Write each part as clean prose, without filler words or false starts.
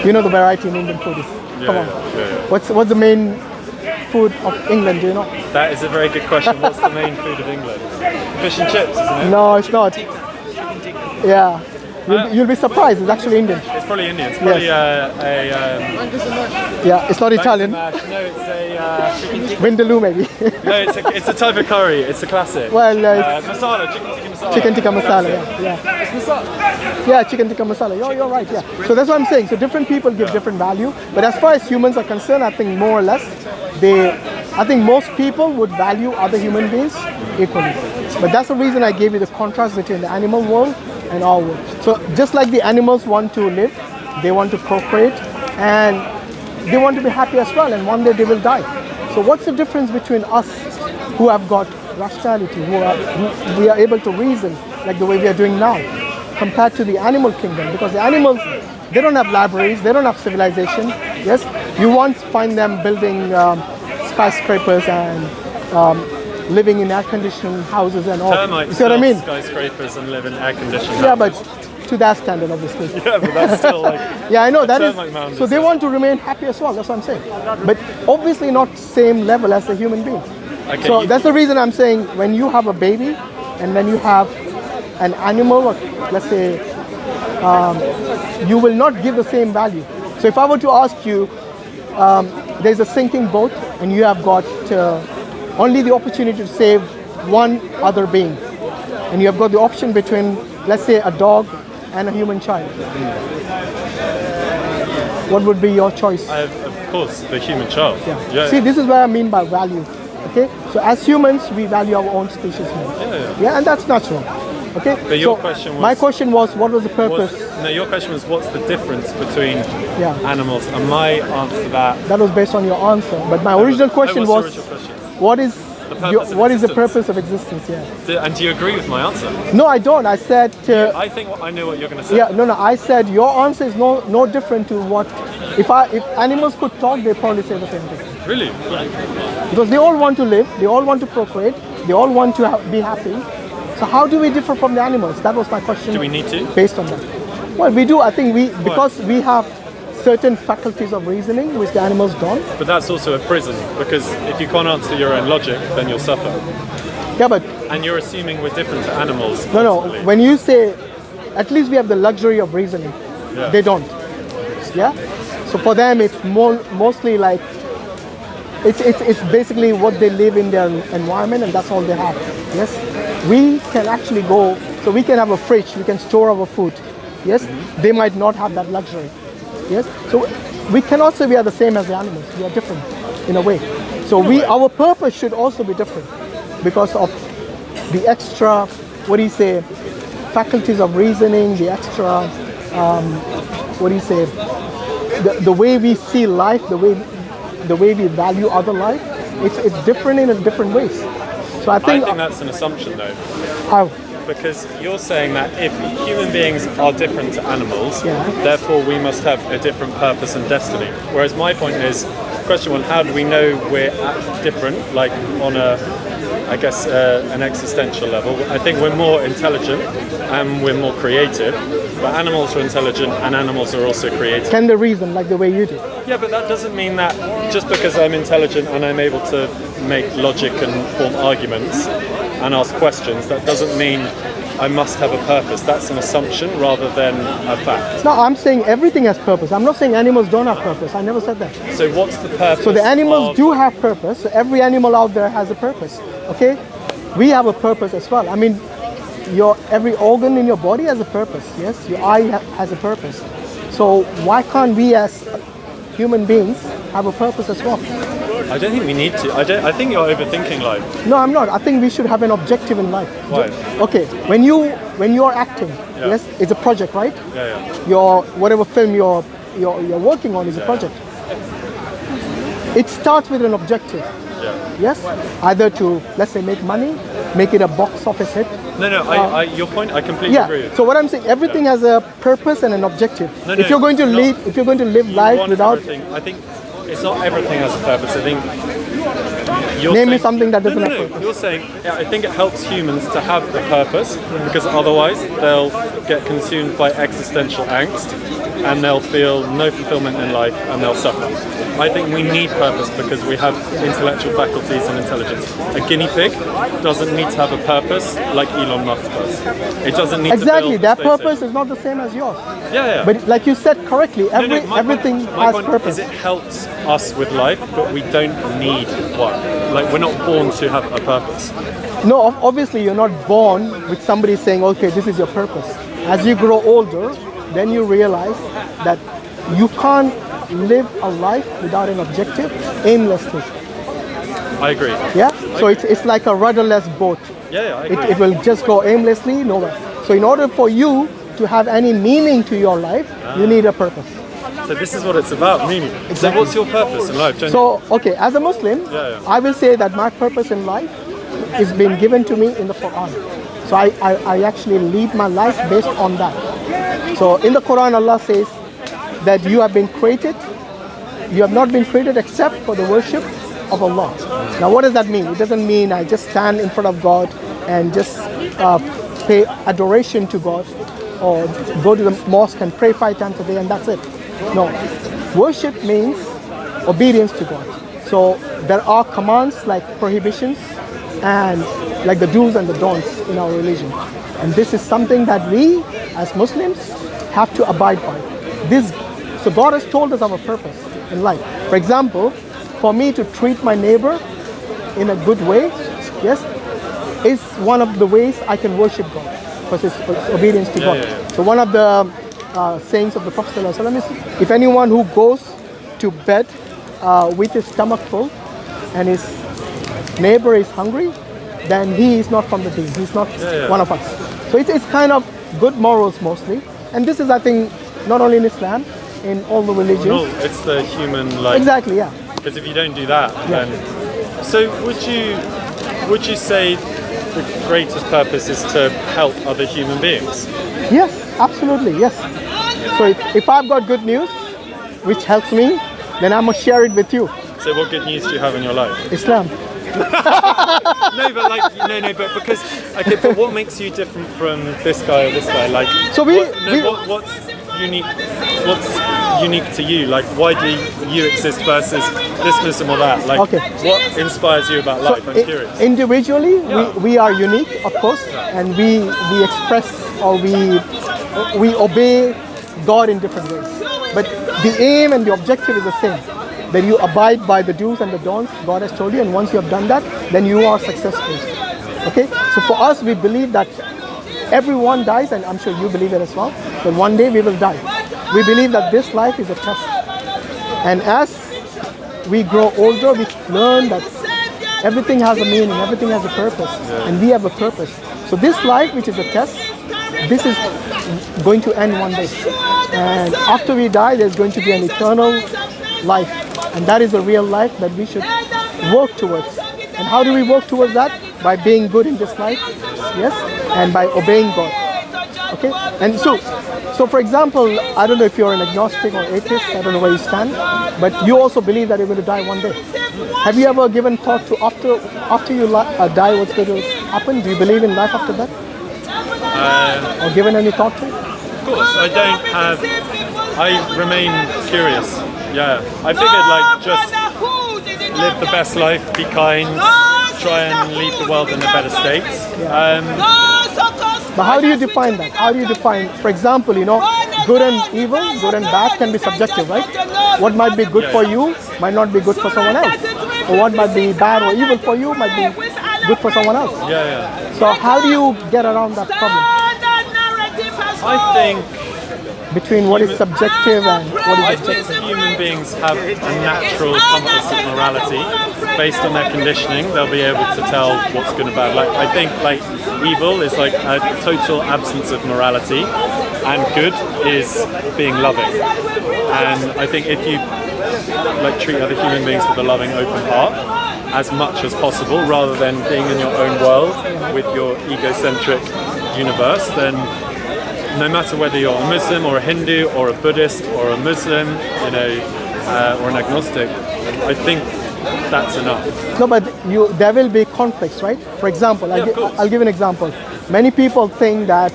You know the variety in Indian food is. Come on. Yeah. What's the main food of England? Do you know? That is a very good question. What's the main food of England? Fish and chips, isn't it? No, it's not. Yeah. You'll be surprised. It's actually Indian. It's probably Indian. It's probably Yeah, it's not Italian. No, it's a Vindaloo maybe. no, it's a type of curry. It's a classic. Well, masala, chicken tikka masala. chicken tikka masala. Yeah. It's masala. Yeah, chicken tikka masala. You're right. Yeah. So that's what I'm saying. So different people give different value. But as far as humans are concerned, I think more or less I think most people would value other human beings equally. But that's the reason I gave you the contrast between the animal world and our world. So just like the animals want to live, they want to procreate, and they want to be happy as well, and one day they will die. So what's the difference between us who have got rationality, who we are able to reason like the way we are doing now, compared to the animal kingdom? Because the animals, they don't have libraries, they don't have civilization. Yes, you won't find them building skyscrapers and living in air-conditioned houses and all. Termites you see what I mean? Skyscrapers and live in air-conditioned Yeah, houses. but to that standard, obviously. Yeah, but that's still like. Yeah, I know that is. Mound So they want to remain happy as well. That's what I'm saying. But obviously not same level as the human being. Okay, So that's the reason I'm saying when you have a baby and when you have an animal, or let's say, you will not give the same value. So if I were to ask you, there's a sinking boat and you have got only the opportunity to save one other being, and you have got the option between, let's say, a dog and a human child. What would be your choice? Of course, the human child. Yeah. See, this is what I mean by value. Okay, so as humans, we value our own species more. Yeah, and that's natural. Okay. But your question was. My question was, what was the purpose? Your question was, what's the difference between Yeah. animals? And my answer to that. That was based on your answer. But my original question was, what is the purpose of existence? Yeah. And do you agree with my answer? No, I don't. I said. I think I know what you're going to say. Yeah. No. I said your answer is no different to what. If animals could talk, they probably say the same thing. Really? Because they all want to live, they all want to procreate, they all want to be happy. So how do we differ from the animals? That was my question. Do we need to? Based on that. Well, we do. I think because we have certain faculties of reasoning which the animals don't. But that's also a prison, because if you can't answer your own logic, then you'll suffer. Yeah, but. And you're assuming we're different to animals. No. When you say, at least we have the luxury of reasoning. Yeah. They don't. Yeah. So for them, it's mostly like. It's basically what they live in their environment, and that's all they have. Yes, we can actually go, so we can have a fridge, we can store our food. Yes, they might not have that luxury. Yes, so we cannot say we are the same as the animals. We are different in a way. So our purpose should also be different because of the extra, faculties of reasoning, the extra, the way we see life, the way we value other life, it's different in different ways. So I think that's an assumption, though. How? Because you're saying that if human beings are different to animals, therefore we must have a different purpose and destiny. Whereas my point is, question one, how do we know we're different, like on an existential level? I think we're more intelligent and we're more creative, but animals are intelligent and animals are also creative. Can they reason like the way you do? Yeah, but that doesn't mean that just because I'm intelligent and I'm able to make logic and form arguments and ask questions, that doesn't mean I must have a purpose. That's an assumption rather than a fact. No, I'm saying everything has purpose. I'm not saying animals don't have purpose. I never said that. So what's the purpose? So the animals do have purpose. So every animal out there has a purpose. Okay? We have a purpose as well. I mean, every organ in your body has a purpose. Yes? Your eye has a purpose. So why can't we as human beings have a purpose as well? I don't think we need to. I think you're overthinking life. No, I'm not. I think we should have an objective in life. Why? Okay, when you are acting, yes, it's a project, right? Yeah. Your whatever film you're working on is a project. It starts with an objective. Yeah. Yes, either to, let's say, make money, make it a box office hit. No. Your point, I completely agree with. So what I'm saying, everything has a purpose and an objective. If you're going to live life without, I think it's not everything has a purpose. I think name me something that doesn't have purpose. You're saying, I think it helps humans to have a purpose because otherwise they'll get consumed by existential angst, and they'll feel no fulfillment in life, and they'll suffer. I think we need purpose because we have intellectual faculties and intelligence. A guinea pig doesn't need to have a purpose like Elon Musk does. It doesn't need exactly. to build Their purpose is not the same as yours. Yeah. But like you said correctly, everything has point purpose. Is it helps us with life, but we don't need one. Like, we're not born to have a purpose. No, obviously you're not born with somebody saying, okay, this is your purpose. As you grow older, then you realize that you can't live a life without an objective aimlessly. I agree. Yeah? So it's like a rudderless boat. Yeah, I agree. It will just go aimlessly nowhere. So in order for you to have any meaning to your life, you need a purpose. So this is what it's about, meaning. Exactly. So what's your purpose in life? So, okay, as a Muslim, I will say that my purpose in life is being given to me in the Quran. So I actually lead my life based on that. So in the Quran, Allah says that you have been created, you have not been created except for the worship of Allah. Now what does that mean? It doesn't mean I just stand in front of God and just pay adoration to God, or go to the mosque and pray 5 times a day and that's it. No, worship means obedience to God. So there are commands like prohibitions and like the do's and the don'ts in our religion. And this is something that we as Muslims have to abide by. So God has told us our purpose in life. For example, for me to treat my neighbor in a good way, yes, is one of the ways I can worship God, because it's obedience to God. So one of the sayings of the Prophet ﷺ is, if anyone who goes to bed with his stomach full and his neighbor is hungry, then he is not from the deen. He's not one of us. So it's kind of good morals mostly. And this is, I think, not only in Islam, in all the religions. No, it's the human life. Exactly, yeah. Because if you don't do that, then... So would you say the greatest purpose is to help other human beings? Yes, absolutely, yes. So if I've got good news, which helps me, then I'm going to share it with you. So what good news do you have in your life? Islam. But because, okay, but what makes you different from this guy or this guy? Like, so what's unique to you? Like, why do you exist versus this Muslim or that? Like, what inspires you about life? I'm curious. Individually, we are unique, of course, and we express, or we obey God in different ways. But the aim and the objective is the same. That you abide by the do's and the don'ts God has told you, and once you have done that, then you are successful. Okay? So for us, we believe that everyone dies, and I'm sure you believe it as well, that one day we will die. We believe that this life is a test. And as we grow older, we learn that everything has a meaning, everything has a purpose, and we have a purpose. So this life, which is a test, this is going to end one day. And after we die, there's going to be an eternal life. And that is a real life that we should work towards. And how do we work towards that? By being good in this life, yes, and by obeying God. Okay? And so for example, I don't know if you're an agnostic or atheist, I don't know where you stand, but you also believe that you're going to die one day. Have you ever given thought to after you die, what's going to happen? Do you believe in life after that? Or given any thought to it? Of course, I remain curious. Yeah, I figured like just live the best life, be kind, try and leave the world in a better state. But how do you define that? How do you define, for example, good and evil, good and bad can be subjective, right? What might be good for you might not be good for someone else. Or what might be bad or evil for you might be good for someone else. So how do you get around that problem? I think between what is subjective and what is objective. I think human beings have a natural compass of morality. Based on their conditioning, they'll be able to tell what's good and bad. Like, I think like evil is like a total absence of morality, and good is being loving. And I think if you like treat other human beings with a loving, open heart, as much as possible, rather than being in your own world with your egocentric universe, then no matter whether you're a Muslim or a Hindu or a Buddhist or a Muslim, or an agnostic, I think that's enough. No, but there will be conflicts, right? For example, I'll give an example. Many people think that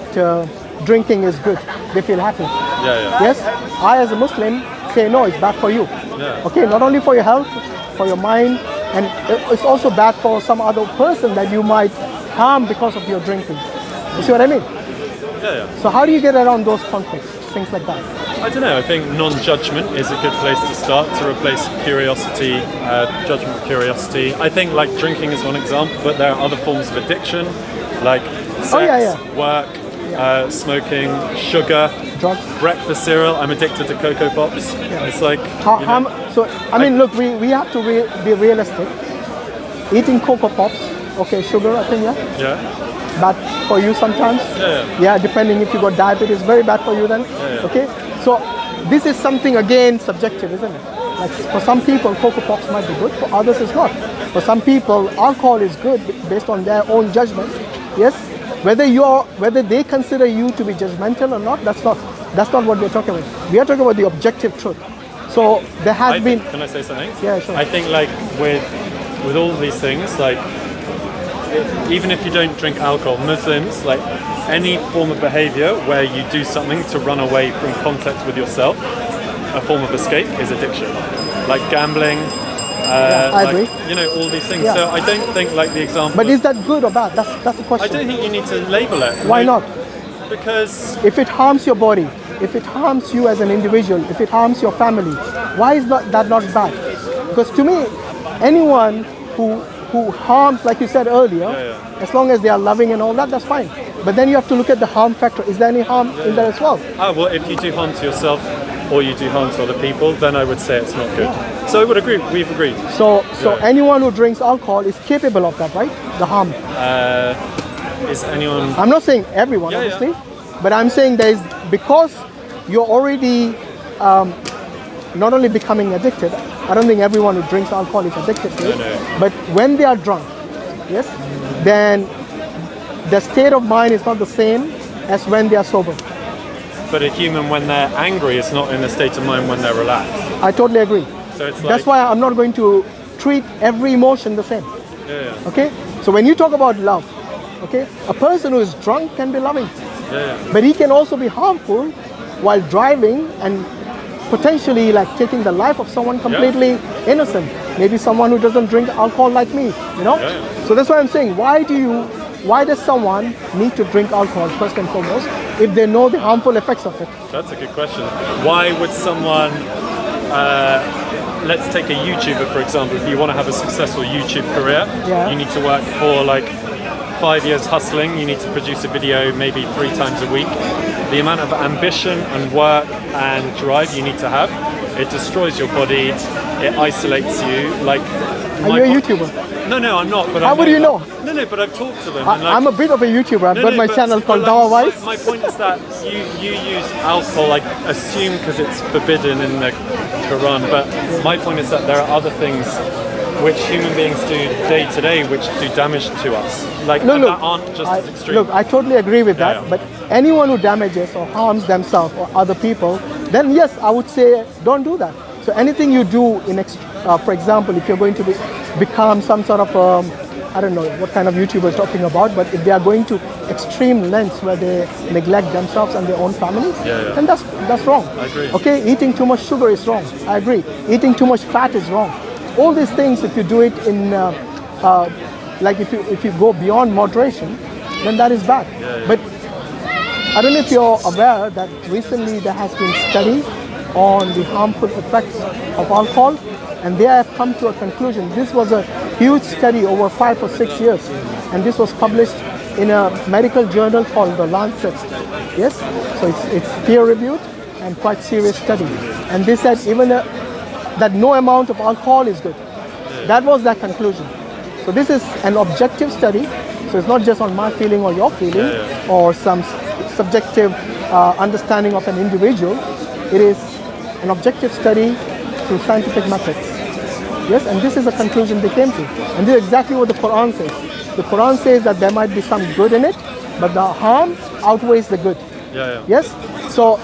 drinking is good. They feel happy. Yes, I as a Muslim say no, it's bad for you. Okay, not only for your health, for your mind, and it's also bad for some other person that you might harm because of your drinking. You see what I mean? So how do you get around those conflicts, things like that? I don't know. I think non-judgment is a good place to start to replace curiosity, judgment with curiosity. I think like drinking is one example, but there are other forms of addiction, like sex, work, smoking, sugar, drugs, breakfast cereal. I'm addicted to Cocoa Pops. It's like so. I mean, look, we have to be realistic. Eating Cocoa Pops, okay, sugar, I think, bad for you sometimes. Depending if you got diabetes, very bad for you then. Okay, so this is something again subjective, isn't it? Like for some people, Cocoa Pops might be good, for others it's not. For some people, alcohol is good based on their own judgment. Yes, whether they consider you to be judgmental or not, that's not what we're talking about. We are talking about the objective truth. So there has been. Can I say something? Yeah, sure. I think like with all these things, like even if you don't drink alcohol, Muslims, like any form of behavior where you do something to run away from contact with yourself, a form of escape is addiction. Like gambling, I agree. You know, all these things. So I don't think like the example. But is that good or bad? That's the question. I don't think you need to label it. Why not? Because if it harms your body, if it harms you as an individual, if it harms your family, why is that not bad? Because to me, anyone who harms, like you said earlier, as long as they are loving and all that, that's fine. But then you have to look at the harm factor. Is there any harm in there as well? Well, if you do harm to yourself or you do harm to other people, then I would say it's not good. So I would agree. We've agreed. So anyone who drinks alcohol is capable of that, right? The harm. Is anyone? I'm not saying everyone, obviously, but I'm saying because you're already not only becoming addicted. I don't think everyone who drinks alcohol is addicted to it. No. But when they are drunk, yes, then the state of mind is not the same as when they are sober. But a human, when they're angry, is not in a state of mind when they're relaxed. I totally agree. So it's like, that's why I'm not going to treat every emotion the same. Okay? So when you talk about love, okay, a person who is drunk can be loving. But he can also be harmful while driving and potentially like taking the life of someone completely innocent. Maybe someone who doesn't drink alcohol like me, you know? So that's why I'm saying, why does someone need to drink alcohol first and foremost if they know the harmful effects of it? That's a good question. Why would someone, let's take a YouTuber for example, if you want to have a successful YouTube career, you need to work for like 5 years hustling, you need to produce a video maybe 3 times a week. The amount of ambition and work and drive you need to have, it destroys your body, it isolates you. Like, are you a YouTuber? No, I'm not. But how would you know? No, but I've talked to them. I'm a bit of a YouTuber. I've got my channel called DawahWise. My point is that you use alcohol, I assume, because it's forbidden in the Quran. But my point is that there are other things which human beings do day to day which do damage to us. Like, that aren't just as extreme. Look, I totally agree with that. But anyone who damages or harms themselves or other people, then yes, I would say don't do that. So anything you do for example, if you're going to become some sort of I don't know what kind of YouTuber is talking about, but if they are going to extreme lengths where they neglect themselves and their own families, then that's wrong. I agree. Okay, eating too much sugar is wrong. I agree. Eating too much fat is wrong. All these things, if you do it in like if you go beyond moderation, then that is bad. But I don't know if you're aware that recently there has been study on the harmful effects of alcohol, and they have come to a conclusion. This was a huge study over 5 or 6 years, and this was published in a medical journal called The Lancet. Yes, so it's peer-reviewed and quite serious study. And they said even that no amount of alcohol is good. That was their conclusion. So this is an objective study. So it's not just on my feeling or your feeling or some subjective understanding of an individual. It is an objective study through scientific methods. Yes, and this is a conclusion they came to. And this is exactly what the Quran says. The Quran says that there might be some good in it, but the harm outweighs the good. Yes? So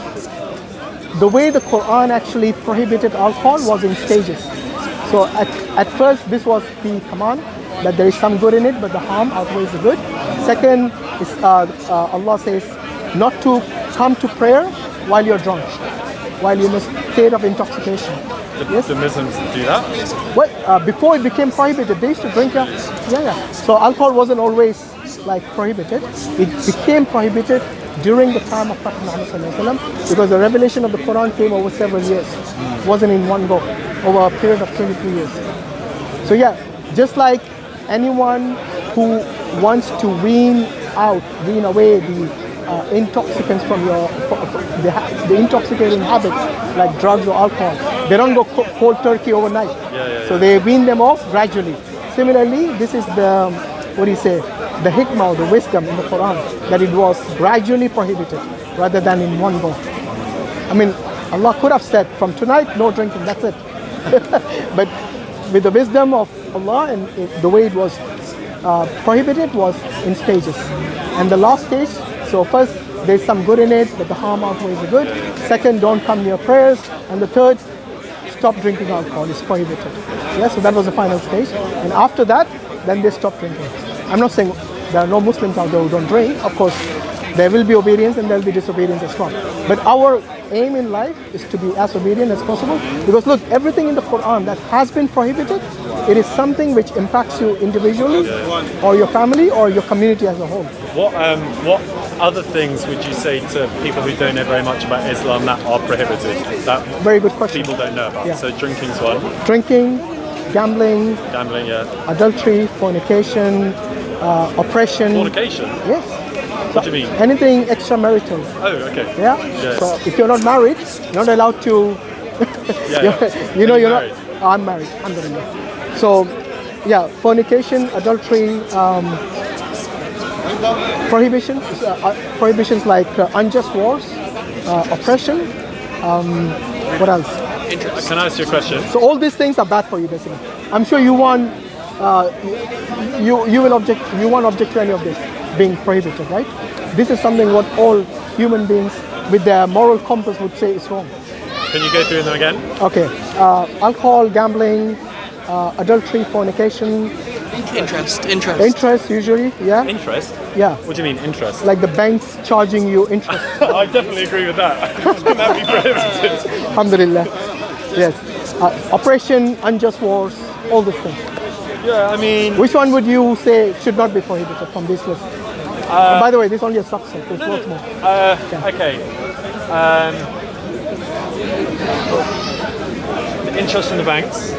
the way the Quran actually prohibited alcohol was in stages. So at first this was the command that there is some good in it, but the harm outweighs the good. Second is Allah says not to come to prayer while you're drunk, while you're in a state of intoxication. Yes? The Muslims do that? Well, before it became prohibited, they used to drink. So alcohol wasn't always like prohibited. It became prohibited during the time of Prophet Muhammad ﷺ, because the revelation of the Quran came over several years. It wasn't in one go, over a period of 23 years. So yeah, just like anyone who wants to wean away the intoxicants from the intoxicating habits like drugs or alcohol, they don't go cold turkey overnight. So they wean them off gradually. Similarly, this is the, the hikmah, the wisdom in the Quran, that it was gradually prohibited rather than in one go. I mean, Allah could have said, from tonight, no drinking, that's it. But with the wisdom of Allah and the way it was prohibited was in stages. And the last stage, so first, there's some good in it, but the harm outweighs the good. Second, don't come near prayers. And the third, stop drinking alcohol, it's prohibited. Yeah, so that was the final stage. And after that, then they stopped drinking. I'm not saying there are no Muslims out there who don't drink. Of course, there will be obedience and there will be disobedience as well. But our aim in life is to be as obedient as possible. Because look, everything in the Quran that has been prohibited, it is something which impacts you individually, or your family, or your community as a whole. What other things would you say to people who don't know very much about Islam that are prohibited? That very good question. People don't know about. Yeah. So drinking's one. Drinking, gambling, adultery, fornication, oppression. Fornication? Yes. What do you mean? Anything extramarital. Oh, okay. Yeah. Yes. So if you're not married, you're not allowed to. You're married? not. I'm married. Alhamdulillah. So, yeah, fornication, adultery, prohibitions like unjust wars, oppression. What else? Can I ask you a question? So all these things are bad for you, basically. I'm sure you want you won't object to any of this being prohibited, right? This is something what all human beings with their moral compass would say is wrong. Can you go through them again? Okay. Alcohol, gambling, adultery, fornication. Interest usually, yeah. Interest? Yeah. What do you mean interest? Like the banks charging you interest. I definitely agree with that. Can that be prohibited? Alhamdulillah. Yes. Oppression, unjust wars, all these things. Yeah, I mean... Which one would you say should not be prohibited from this list? By the way, this is only a subset. There's lots more. Okay. The interest in the banks,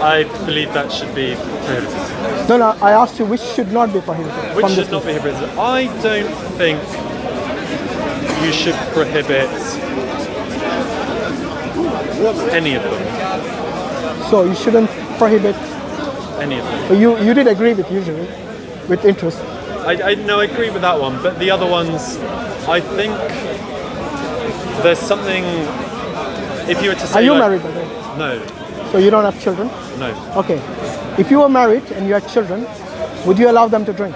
I believe that should be prohibited. No, I asked you which should not be prohibited. Which should not be prohibited? I don't think you should prohibit any of them. So you shouldn't prohibit any of them? You did agree with usually, with interest. I agree with that one, but the other ones, I think there's something. If you were to say, are you married by the way? No. So you don't have children? No. Okay. If you were married and you had children, would you allow them to drink?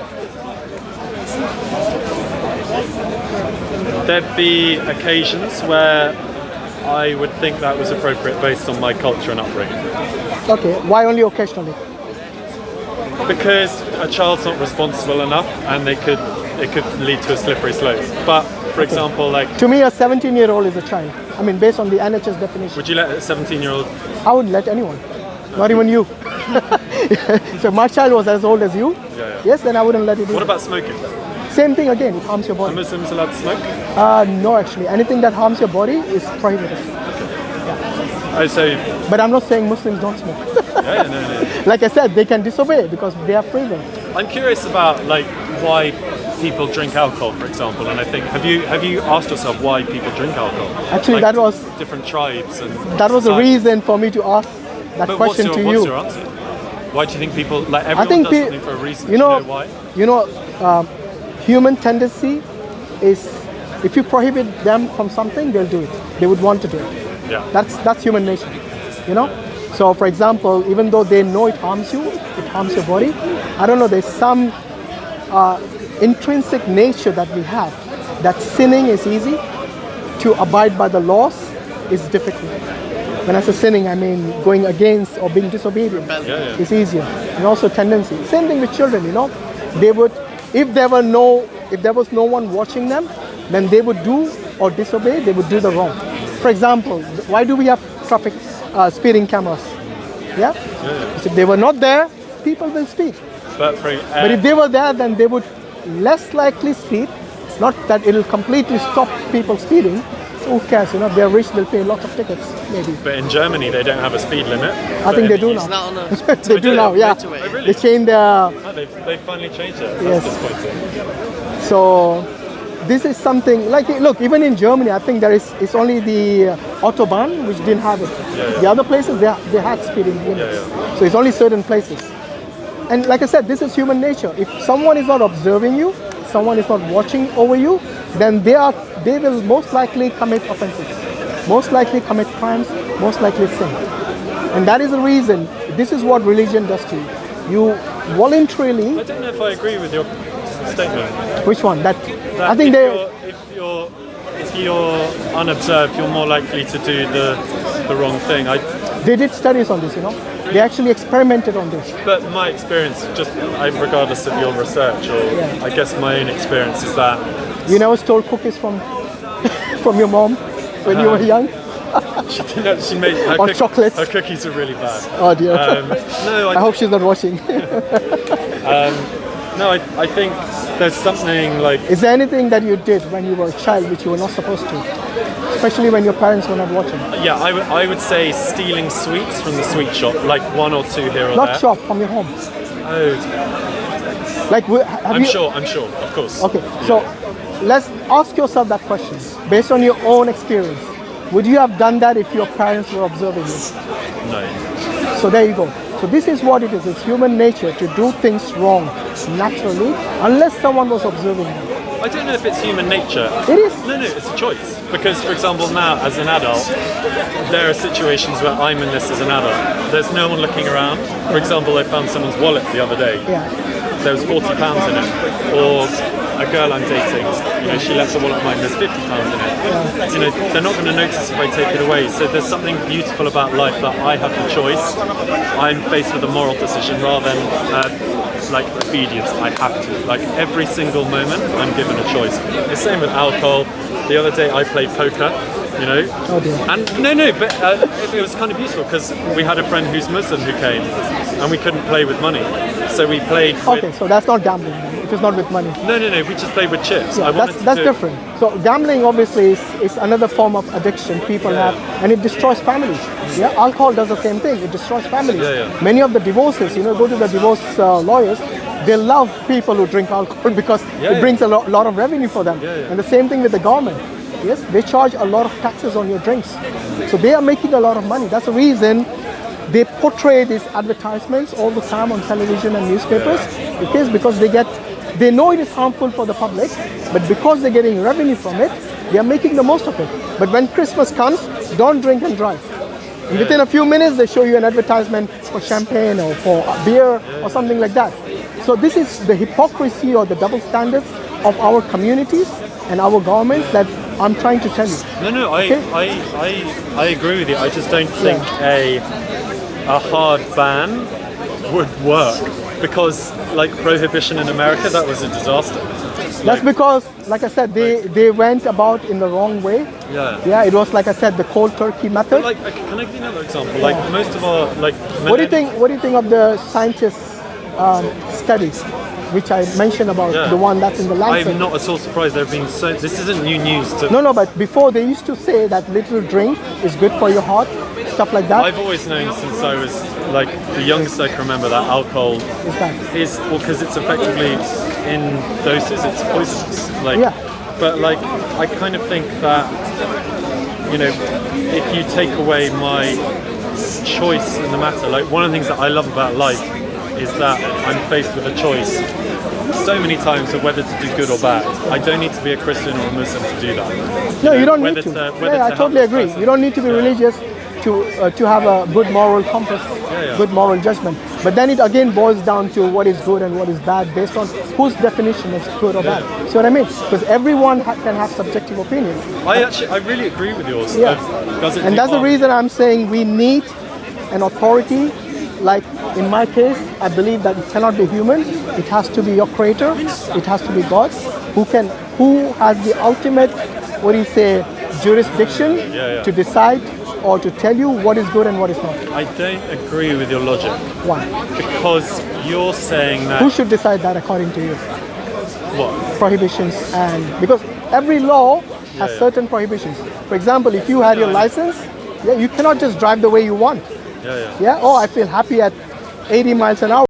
There'd be occasions where I would think that was appropriate based on my culture and upbringing. Okay. Why only occasionally? Because a child's not responsible enough, and it could lead to a slippery slope. But for example, like to me, a 17-year-old is a child. I mean, based on the NHS definition. Would you let a 17-year-old? I wouldn't let anyone, not even you. So my child was as old as you. Yes, then I wouldn't let it. What about smoking? Same thing again. It harms your body. Are Muslims allowed to smoke? No, actually, anything that harms your body is prohibited. Oh, so. But I'm not saying Muslims don't smoke. No. Like I said, they can disobey because they are free will. I'm curious about like why people drink alcohol, for example, and I think have you asked yourself why people drink alcohol? Actually, like that was different tribes and. That was the reason for me to ask that question to you. What's your answer? Why do you think people like everyone does something for a reason? Do you know why? Human tendency is if you prohibit them from something, they'll do it. They would want to do it. Yeah. That's human nature. So for example, even though they know it harms you, it harms your body, I don't know, there's some intrinsic nature that we have, that sinning is easy, to abide by the laws is difficult. When I say sinning, I mean going against or being disobedient. It's easier. And also tendency. Same thing with children, they would, if there was no one watching them, then they would do or disobey, they would do the wrong. For example, why do we have traffic speeding cameras? Yeah? So if they were not there, people will speed. But if they were there, then they would less likely speed. Not that it will completely stop people speeding. So who cares? If they're rich, they'll pay lots of tickets, maybe. But in Germany, they don't have a speed limit. I think they do now. Not on a They do now, yeah. Oh, really? They changed their... Oh, they finally changed it. That's disappointing. So this is something like, look, even in Germany, I think it's only the Autobahn which didn't have it. The other places, they had speeding limits. So it's only certain places. And like I said, this is human nature. If someone is not observing you, someone is not watching over you, then they will most likely commit offenses, most likely commit crimes, most likely sin. And that is the reason, this is what religion does to you. You voluntarily... I don't know if I agree with your statement. Which one? That I think if you're unobserved, you're more likely to do the wrong thing. They did studies on this, They actually experimented on this. But my experience, regardless of your research, or I guess my own experience, is that... You never stole cookies from your mom when you were young? She didn't. She made her chocolates. Her cookies are really bad. Oh dear. No, I hope she's not watching. No, I think there's something like... Is there anything that you did when you were a child which you were not supposed to? Especially when your parents were not watching? Yeah, I would say stealing sweets from the sweet shop, like one or two here or there. Not shop, from your home. Oh. Like, I'm sure, of course. Okay, so let's ask yourself that question. Based on your own experience, would you have done that if your parents were observing you? No. So there you go. So this is what it is. It's human nature to do things wrong naturally, unless someone was observing you. I don't know if it's human nature. It is. No, it's a choice. Because, for example, now as an adult, there are situations where I'm in this as an adult. There's no one looking around. For example, I found someone's wallet the other day. Yeah. There was £40 in it. Or a girl I'm dating, she left the wallet of mine, there's £50 in it. Yeah. They're not going to notice if I take it away. So there's something beautiful about life that I have the choice. I'm faced with a moral decision rather than like obedience. I have to. Like every single moment, I'm given a choice. The same with alcohol. The other day I played poker. Oh dear. And but it was kind of useful because we had a friend who's Muslim who came, and we couldn't play with money, so we played. Okay, so that's not gambling. It is not with money. No. We just played with chips. Yeah, that's different. So gambling obviously is another form of addiction people have, and it destroys families. Yeah, alcohol does the same thing. It destroys families. Many of the divorces, go to the divorce lawyers. They love people who drink alcohol because it brings a lot of revenue for them. And the same thing with the government. Yes, they charge a lot of taxes on your drinks. So they are making a lot of money. That's the reason they portray these advertisements all the time on television and newspapers. It is because they know it is harmful for the public, but because they're getting revenue from it, they are making the most of it. But when Christmas comes, don't drink and drive. And within a few minutes, they show you an advertisement for champagne or for beer or something like that. So this is the hypocrisy or the double standards of our communities and our governments that I'm trying to tell you. No, I agree with you. I just don't think a hard ban would work because, like prohibition in America, that was a disaster. That's because, like I said, they went about in the wrong way. Yeah, it was like I said, the cold turkey method. But can I give you another example? Like most of our What do you think of the scientists' studies? Which I mentioned about the one that's in the Lancet. I'm not at all surprised there have been so... This isn't new news to... No, but before they used to say that little drink is good for your heart, stuff like that. I've always known since I was the youngest I can remember that alcohol is because it's effectively in doses, it's poisonous. But I kind of think that, if you take away my choice in the matter, one of the things that I love about life is that I'm faced with a choice so many times of whether to do good or bad. I don't need to be a Christian or a Muslim to do that. No, you don't need to. I totally agree. You don't need to be religious to have a good moral compass, good moral judgment. But then it again boils down to what is good and what is bad based on whose definition is good or bad. See what I mean? Because everyone can have subjective opinions. I really agree with yours. And that's the reason I'm saying we need an authority. Like in my case, I believe that it cannot be human. It has to be your creator. It has to be God who can who has the ultimate, what do you say, jurisdiction Yeah. to decide or to tell you what is good and what is not? I don't agree with your logic Why? because you're saying that Who should decide that according to you? what? Prohibitions, and because every law has certain prohibitions. For example, if you had your license, you cannot just drive the way you want. Yeah. Yeah. Oh, I feel happy at 80 miles an hour.